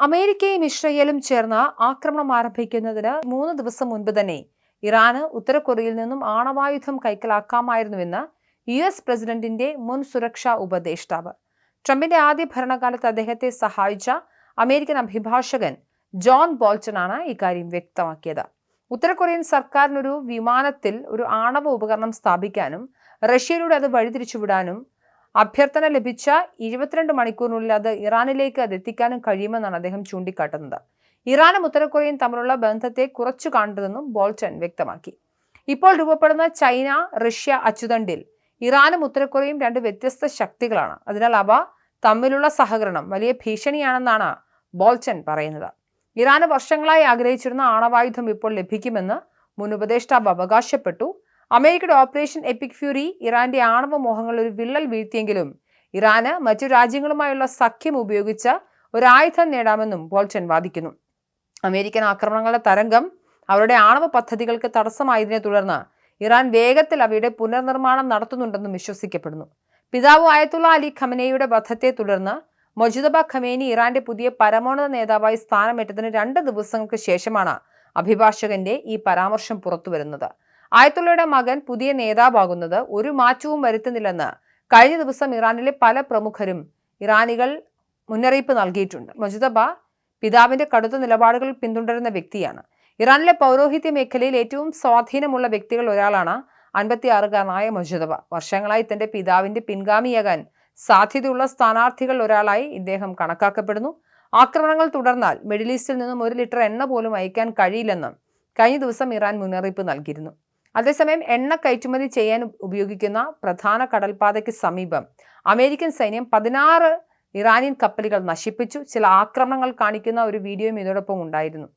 അമേരിക്കയും ഇസ്രയേലും ചേർന്ന് ആക്രമണം ആരംഭിക്കുന്നതിന് 3 ദിവസം മുൻപ് തന്നെ ഇറാന് ഉത്തര കൊറിയയിൽ നിന്നും ആണവായുധം കൈക്കലാക്കാമായിരുന്നുവെന്ന് US പ്രസിഡന്റിന്റെ മുൻ സുരക്ഷാ ഉപദേഷ്ടാവ്. ട്രംപിന്റെ ആദ്യ ഭരണകാലത്ത് അദ്ദേഹത്തെ സഹായിച്ച അമേരിക്കൻ അഭിഭാഷകൻ ജോൺ ബോൾട്ടനാണ് ഇക്കാര്യം വ്യക്തമാക്കിയത്. ഉത്തര കൊറിയൻ സർക്കാരിനൊരു വിമാനത്തിൽ ഒരു ആണവ ഉപകരണം സ്ഥാപിക്കാനും റഷ്യയിലൂടെ അത് വഴിതിരിച്ചുവിടാനും അഭ്യർത്ഥന ലഭിച്ച 22 മണിക്കൂറിനുള്ളിൽ അത് ഇറാനിലേക്ക് എത്തിക്കാനും കഴിയുമെന്നാണ് അദ്ദേഹം ചൂണ്ടിക്കാട്ടുന്നത്. ഇറാനും ഉത്തര കൊറിയയും തമ്മിലുള്ള ബന്ധത്തെ കുറച്ചു കാണരുതെന്നും ബോൾട്ടൺ വ്യക്തമാക്കി. ഇപ്പോൾ രൂപപ്പെടുന്ന ചൈന റഷ്യ അച്ചുതണ്ടിൽ ഇറാനും ഉത്തര കൊറിയയും രണ്ട് വ്യത്യസ്ത ശക്തികളാണ്. അതിനാൽ അവ തമ്മിലുള്ള സഹകരണം വലിയ ഭീഷണിയാണെന്നാണ് ബോൾട്ടൺ പറയുന്നത്. ഇറാന് വർഷങ്ങളായി ആഗ്രഹിച്ചിരുന്ന ആണവായുധം ഇപ്പോൾ ലഭിക്കുമെന്ന് മുൻ ഉപദേഷ്ടാവ് അവകാശപ്പെട്ടു. അമേരിക്കയുടെ ഓപ്പറേഷൻ എപ്പിക് ഫ്യൂരി ഇറാന്റെ ആണവ മോഹങ്ങളിൽ ഒരു വിള്ളൽ വീഴ്ത്തിയെങ്കിലും ഇറാന് മറ്റു രാജ്യങ്ങളുമായുള്ള സഖ്യം ഉപയോഗിച്ച് ഒരു ആയുധം നേടാമെന്നും ബോൾട്ടൺ വാദിക്കുന്നു. അമേരിക്കൻ ആക്രമണങ്ങളുടെ തരംഗം അവരുടെ ആണവ പദ്ധതികൾക്ക് തടസ്സമായതിനെ തുടർന്ന് ഇറാൻ വേഗത്തിൽ അവയുടെ പുനർനിർമ്മാണം നടത്തുന്നുണ്ടെന്നും വിശ്വസിക്കപ്പെടുന്നു. പിതാവ് ആയത്തുള്ള അലി ഖമനേയുടെ വധത്തെ തുടർന്ന് മൊജ്തബ ഖമേനി ഇറാന്റെ പുതിയ പരമോന്നത നേതാവായി സ്ഥാനമേറ്റതിന് 2 ദിവസങ്ങൾക്ക് ശേഷമാണ് അഭിഭാഷകന്റെ ഈ പരാമർശം പുറത്തുവരുന്നത്. ആയത്തുള്ളയുടെ മകൻ പുതിയ നേതാവാകുന്നത് ഒരു മാറ്റവും വരുത്തുന്നില്ലെന്ന് കഴിഞ്ഞ ദിവസം ഇറാനിലെ പല പ്രമുഖരും ഇറാനികൾ മുന്നറിയിപ്പ് നൽകിയിട്ടുണ്ട്. മൊജ്തബ പിതാവിന്റെ കടുത്ത നിലപാടുകൾ പിന്തുടരുന്ന വ്യക്തിയാണ്. ഇറാനിലെ പൗരോഹിത്യ മേഖലയിൽ ഏറ്റവും സ്വാധീനമുള്ള വ്യക്തികൾ ഒരാളാണ് 56-കാരനായ മൊജ്തബ. വർഷങ്ങളായി തന്റെ പിതാവിന്റെ പിൻഗാമിയാകാൻ സാധ്യതയുള്ള സ്ഥാനാർത്ഥികൾ ഒരാളായി ഇദ്ദേഹം കണക്കാക്കപ്പെടുന്നു. ആക്രമണങ്ങൾ തുടർന്നാൽ മിഡിൽ ഈസ്റ്റിൽ നിന്നും 1 ലിറ്റർ എണ്ണ പോലും അയക്കാൻ കഴിയില്ലെന്നും കഴിഞ്ഞ ദിവസം ഇറാൻ മുന്നറിയിപ്പ് നൽകിയിരുന്നു. അതേസമയം എണ്ണ കയറ്റുമതി ചെയ്യാൻ ഉപയോഗിക്കുന്ന പ്രധാന കടൽപാതയ്ക്ക് സമീപം അമേരിക്കൻ സൈന്യം 16 ഇറാനിയൻ കപ്പലുകൾ നശിപ്പിച്ചു. ചില ആക്രമണങ്ങൾ കാണിക്കുന്ന ഒരു വീഡിയോയും ഇതോടൊപ്പം ഉണ്ടായിരുന്നു.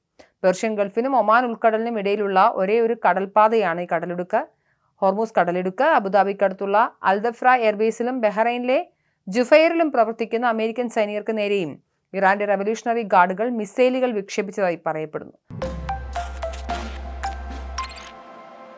പേർഷ്യൻ ഗൾഫിനും ഒമാൻ ഉൾക്കടലിനും ഇടയിലുള്ള ഒരേ ഒരു കടൽപാതയാണ് ഈ കടലിടുക്ക്. ഹോർമൂസ് കടലിടുക്ക്. അബുദാബിക്കടുത്തുള്ള അൽദഫ്ര എയർബേസിലും ബഹ്റൈനിലെ ജുഫൈറിലും പ്രവർത്തിക്കുന്ന അമേരിക്കൻ സൈനികർക്ക് നേരെയും ഇറാന്റെ റവല്യൂഷണറി ഗാർഡുകൾ മിസൈലുകൾ വിക്ഷേപിച്ചതായി പറയപ്പെടുന്നു.